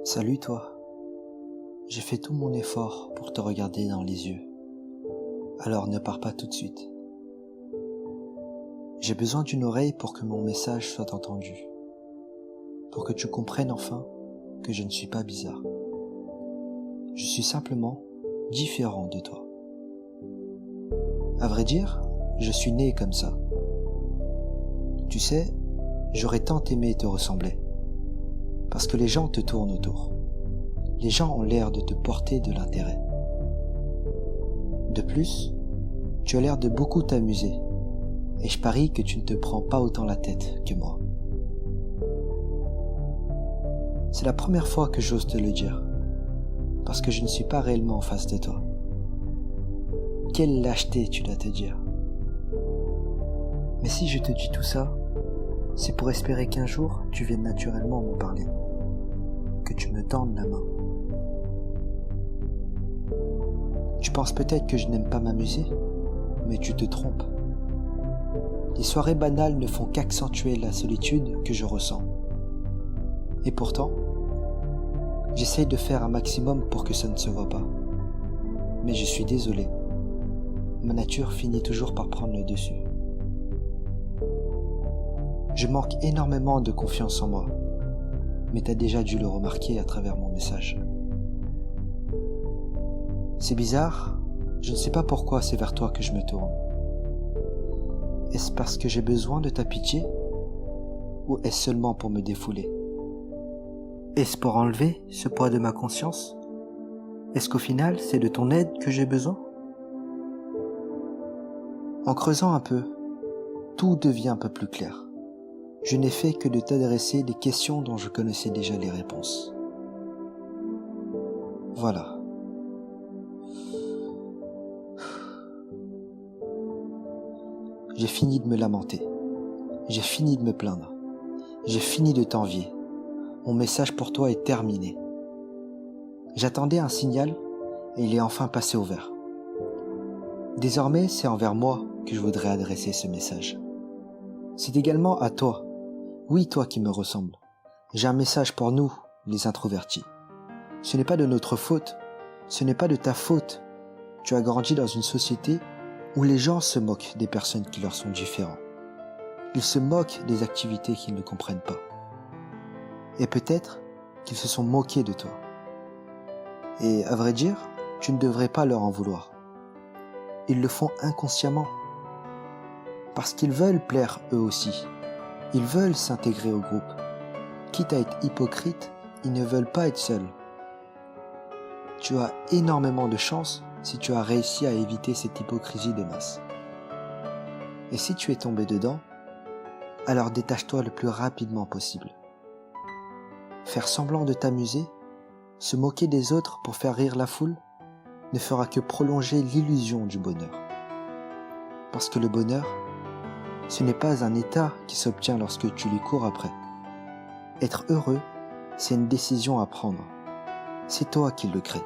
Salut toi, j'ai fait tout mon effort pour te regarder dans les yeux, alors ne pars pas tout de suite. J'ai besoin d'une oreille pour que mon message soit entendu, pour que tu comprennes enfin que je ne suis pas bizarre. Je suis simplement différent de toi. À vrai dire, je suis né comme ça. Tu sais, j'aurais tant aimé te ressembler, parce que les gens te tournent autour. Les gens ont l'air de te porter de l'intérêt. De plus, tu as l'air de beaucoup t'amuser, et je parie que tu ne te prends pas autant la tête que moi. C'est la première fois que j'ose te le dire, parce que je ne suis pas réellement en face de toi. Quelle lâcheté, tu dois te dire. Mais si je te dis tout ça, c'est pour espérer qu'un jour tu viennes naturellement m'en parler, que tu me tendes la main. Tu penses peut-être que je n'aime pas m'amuser, mais tu te trompes. Les soirées banales ne font qu'accentuer la solitude que je ressens. Et pourtant, j'essaye de faire un maximum pour que ça ne se voit pas. Mais je suis désolé. Ma nature finit toujours par prendre le dessus. Je manque énormément de confiance en moi, mais t'as déjà dû le remarquer à travers mon message. C'est bizarre, je ne sais pas pourquoi c'est vers toi que je me tourne. Est-ce parce que j'ai besoin de ta pitié, ou est-ce seulement pour me défouler? Est-ce pour enlever ce poids de ma conscience? Est-ce qu'au final, c'est de ton aide que j'ai besoin? En creusant un peu, tout devient un peu plus clair. Je n'ai fait que de t'adresser des questions dont je connaissais déjà les réponses. Voilà. J'ai fini de me lamenter. J'ai fini de me plaindre. J'ai fini de t'envier. Mon message pour toi est terminé. J'attendais un signal et il est enfin passé au vert. Désormais, c'est envers moi que je voudrais adresser ce message. C'est également à toi. Oui, toi qui me ressembles. J'ai un message pour nous, les introvertis. Ce n'est pas de notre faute. Ce n'est pas de ta faute. Tu as grandi dans une société où les gens se moquent des personnes qui leur sont différentes. Ils se moquent des activités qu'ils ne comprennent pas. Et peut-être qu'ils se sont moqués de toi. Et à vrai dire, tu ne devrais pas leur en vouloir. Ils le font inconsciemment. Parce qu'ils veulent plaire eux aussi. Ils veulent s'intégrer au groupe. Quitte à être hypocrite, ils ne veulent pas être seuls. Tu as énormément de chance si tu as réussi à éviter cette hypocrisie de masse. Et si tu es tombé dedans, alors détache-toi le plus rapidement possible. Faire semblant de t'amuser, se moquer des autres pour faire rire la foule, ne fera que prolonger l'illusion du bonheur. Parce que le bonheur, ce n'est pas un état qui s'obtient lorsque tu lui cours après. Être heureux, c'est une décision à prendre. C'est toi qui le crée.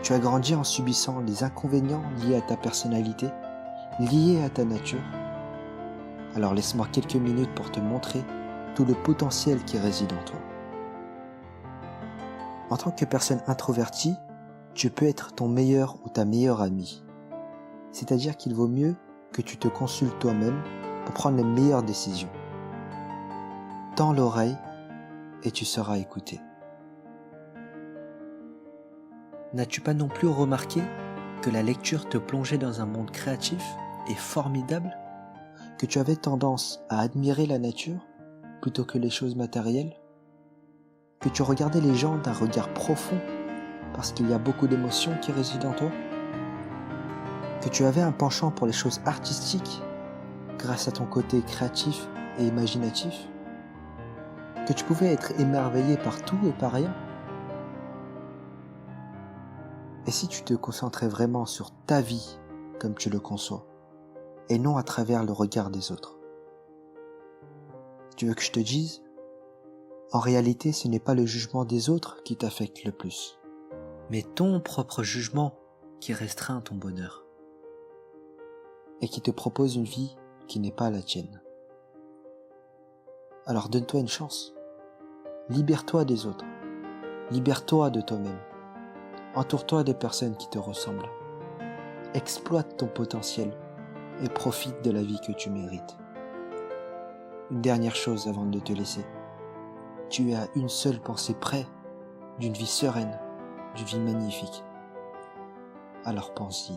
Tu as grandi en subissant les inconvénients liés à ta personnalité, liés à ta nature. Alors laisse-moi quelques minutes pour te montrer tout le potentiel qui réside en toi. En tant que personne introvertie, tu peux être ton meilleur ou ta meilleure amie. C'est-à-dire qu'il vaut mieux que tu te consultes toi-même pour prendre les meilleures décisions. Tends l'oreille et tu seras écouté. N'as-tu pas non plus remarqué que la lecture te plongeait dans un monde créatif et formidable? Que tu avais tendance à admirer la nature plutôt que les choses matérielles? Que tu regardais les gens d'un regard profond parce qu'il y a beaucoup d'émotions qui résident en toi? Que tu avais un penchant pour les choses artistiques grâce à ton côté créatif et imaginatif? Que tu pouvais être émerveillé par tout et par rien? Et si tu te concentrais vraiment sur ta vie comme tu le conçois, et non à travers le regard des autres? Tu veux que je te dise? En réalité, ce n'est pas le jugement des autres qui t'affecte le plus, mais ton propre jugement qui restreint ton bonheur, et qui te propose une vie qui n'est pas la tienne. Alors donne-toi une chance. Libère-toi des autres. Libère-toi de toi-même. Entoure-toi des personnes qui te ressemblent. Exploite ton potentiel et profite de la vie que tu mérites. Une dernière chose avant de te laisser. Tu as une seule pensée près d'une vie sereine, d'une vie magnifique. Alors pense-y.